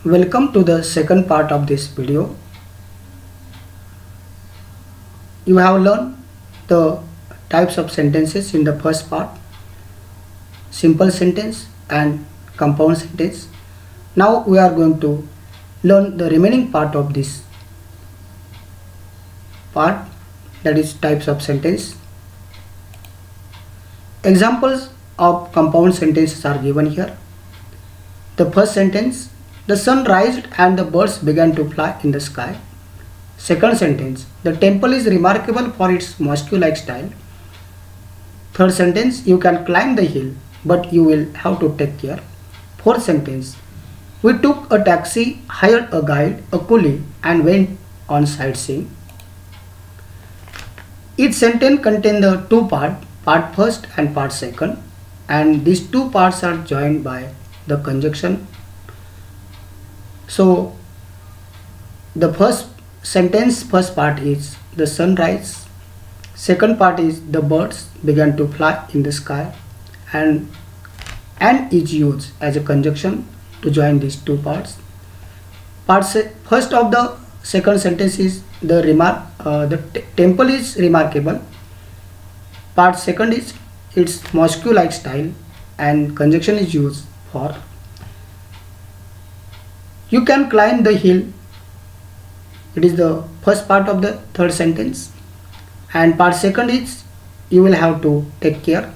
Welcome to the second part of this video. You have learned the types of sentences in the first part, simple sentence and compound sentence. Now we are going to learn the remaining part of this part, that is types of sentence. Examples of compound sentences are given here. The first sentence, the sun rised and the birds began to fly in the sky. Second sentence, the temple is remarkable for its mosque-like style. Third sentence, you can climb the hill, but you will have to take care. Fourth sentence, we took a taxi, hired a guide, a coolie, and went on sightseeing. Each sentence contains the two parts, part first and part second, and these two parts are joined by the conjunction. So the first sentence, first part is the sunrise, second part is the birds began to fly in the sky, and is used as a conjunction to join these two parts. First of the second sentence is the temple is remarkable. Part second is its mosque-like style, and conjunction is used for you can climb the hill. It is the first part of the third sentence, and part second is you will have to take care.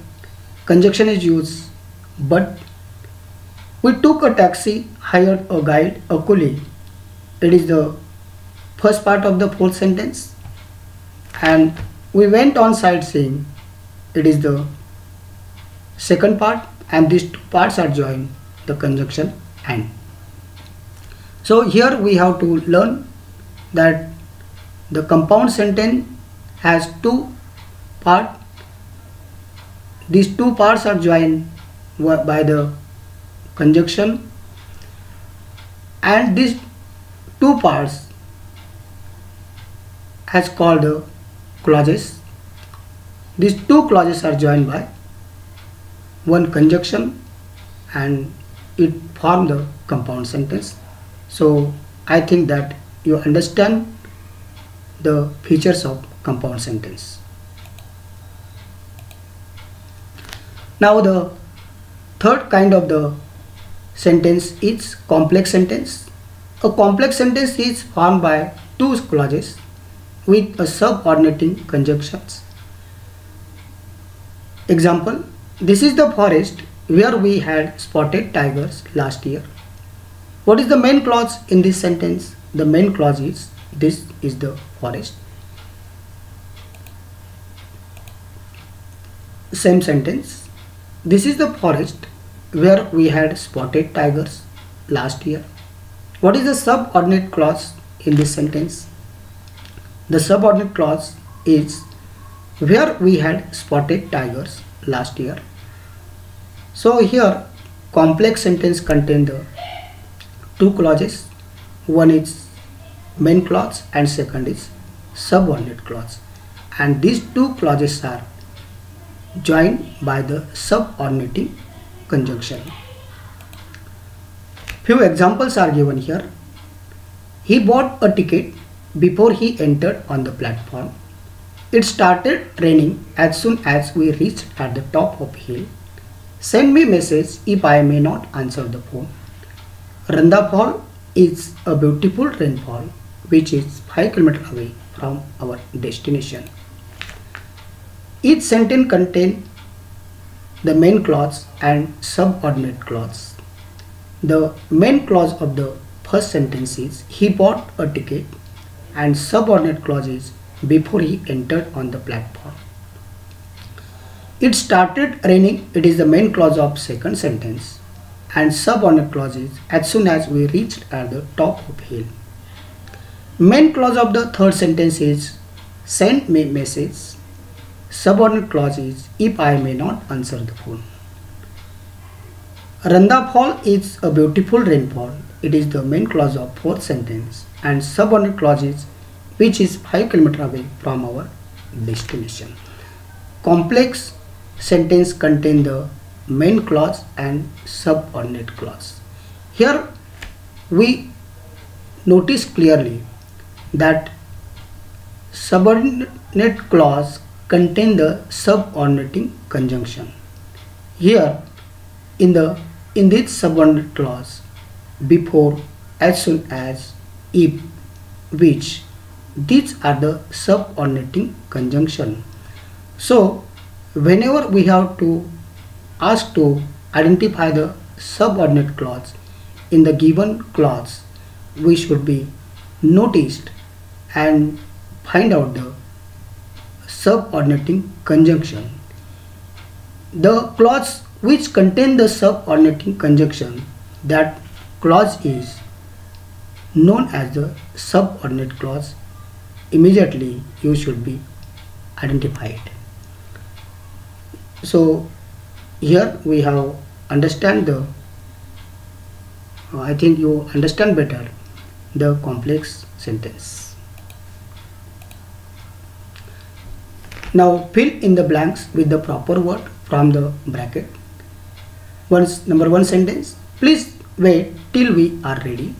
Conjunction is used, but we took a taxi, hired a guide, a coolie. It is the first part of the fourth sentence, and we went on sightseeing. It is the second part, and these two parts are joined, the conjunction and. So here we have to learn that the compound sentence has two parts. These two parts are joined by the conjunction, and these two parts has called the clauses. These two clauses are joined by one conjunction, and it forms the compound sentence. So I think that you understand the features of compound sentence. Now the third kind of the sentence is complex sentence. A complex sentence is formed by two clauses with a subordinating conjunctions. Example, this is the forest where we had spotted tigers last year. What is the main clause in this sentence? The main clause is this is the forest. Same sentence, this is the forest where we had spotted tigers last year. What is the subordinate clause in this sentence? The subordinate clause is where we had spotted tigers last year. So here complex sentence contains the two clauses. One is main clause and second is subordinate clause, and these two clauses are joined by the subordinating conjunction. Few examples are given here. He bought a ticket before he entered on the platform. It started raining as soon as we reached at the top of hill. Send me message if I may not answer the phone. Randafall is a beautiful rainfall which is 5 km away from our destination. Each sentence contains the main clause and subordinate clause. The main clause of the first sentence is he bought a ticket, and subordinate clause is before he entered on the platform. It started raining, it is the main clause of second sentence, and subordinate clause is as soon as we reached at the top of hill. Main clause of the third sentence is send me message. Subordinate clause is if I may not answer the phone. Randafall is a beautiful rainfall. It is the main clause of fourth sentence, and subordinate clause is which is 5 km away from our destination. Complex sentence contain the main clause and subordinate clause. Here we notice clearly that subordinate clause contain the subordinating conjunction. Here in this subordinate clause, before, as soon as, if, which, these are the subordinating conjunction. So whenever we have to ask to identify the subordinate clause in the given clause, we should be noticed and find out the subordinating conjunction. The clause which contain the subordinating conjunction, that clause is known as the subordinate clause. Immediately you should be identified. So here we have understand the I think you understand better the complex sentence. Now fill in the blanks with the proper word from the bracket. Number 1 sentence, please wait till we are ready.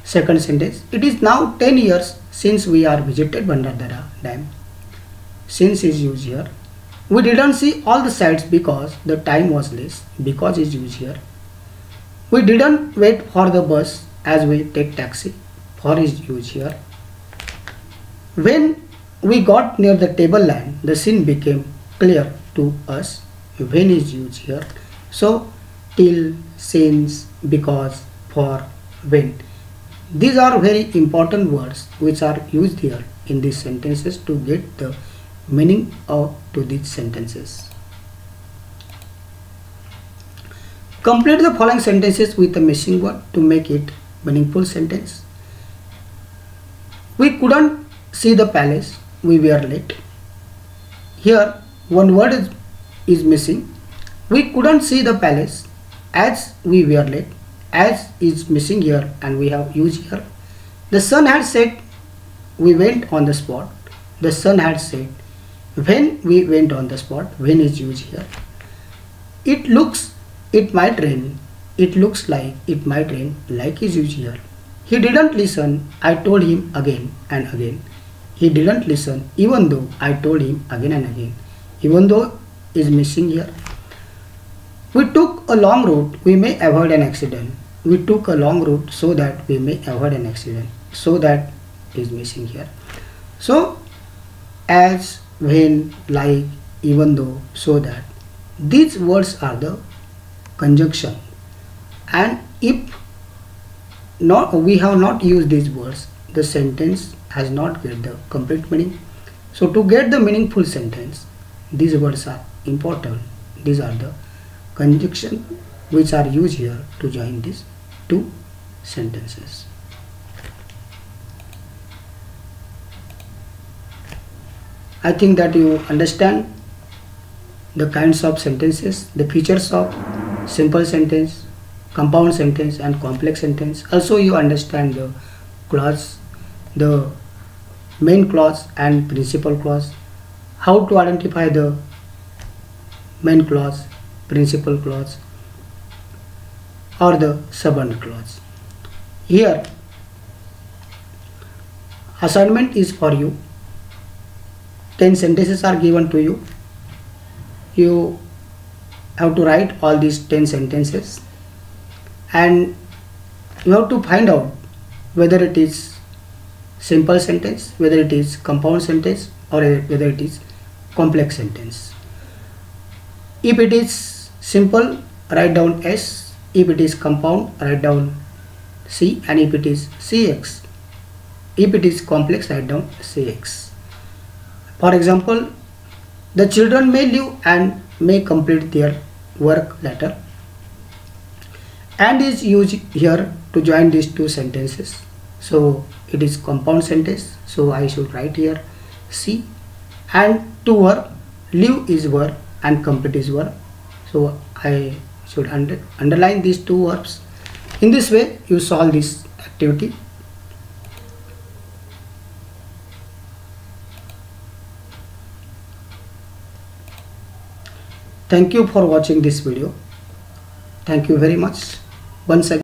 Second sentence, it is now 10 years since we are visited Bandardara Dam. Since is used here. We didn't see all the sites because the time was less. Because is used here. We didn't wait for the bus as we take taxi. For is used here. When we got near the tableland, the scene became clear to us. When is used here. So till, since, because, for, when. These are very important words which are used here in these sentences to get the meaning out to these sentences. Complete the following sentences with a missing word to make it meaningful sentence. We couldn't see the palace, we were late. Here one word is missing. We couldn't see the palace as we were late. As is missing here and we have used here. The sun had set, we went on the spot. The sun had set, when we went on the spot. When is used here. It looks, it might rain. It looks like, it might rain. Like is used here. He didn't listen, I told him again and again. He didn't listen even though I told him again and again. Even though is missing here. We took a long route, we may avoid an accident. We took a long route so that we may avoid an accident. So that is missing here. So as, when, like, even though, so that, these words are the conjunction. And if not, we have not used these words, the sentence has not get the complete meaning. So to get the meaningful sentence, these words are important. These are the conjunction which are used here to join these two sentences. I think that you understand the kinds of sentences, the features of simple sentence, compound sentence and complex sentence. Also you understand the clause, the main clause and principal clause, how to identify the main clause, principal clause or the subordinate clause. Here assignment is for you. 10 sentences are given to you. You have to write all these 10 sentences and you have to find out whether it is simple sentence, whether it is compound sentence or whether it is complex sentence. If it is simple, write down S. If it is compound, write down C, and if it is CX. If it is complex, write down CX. For example, the children may live and may complete their work later. And is used here to join these two sentences. So it is compound sentence. So I should write here C, and to verb, live is verb and complete is verb. So I should underline these two verbs. In this way you solve this activity. Thank you for watching this video. Thank you very much. Once again.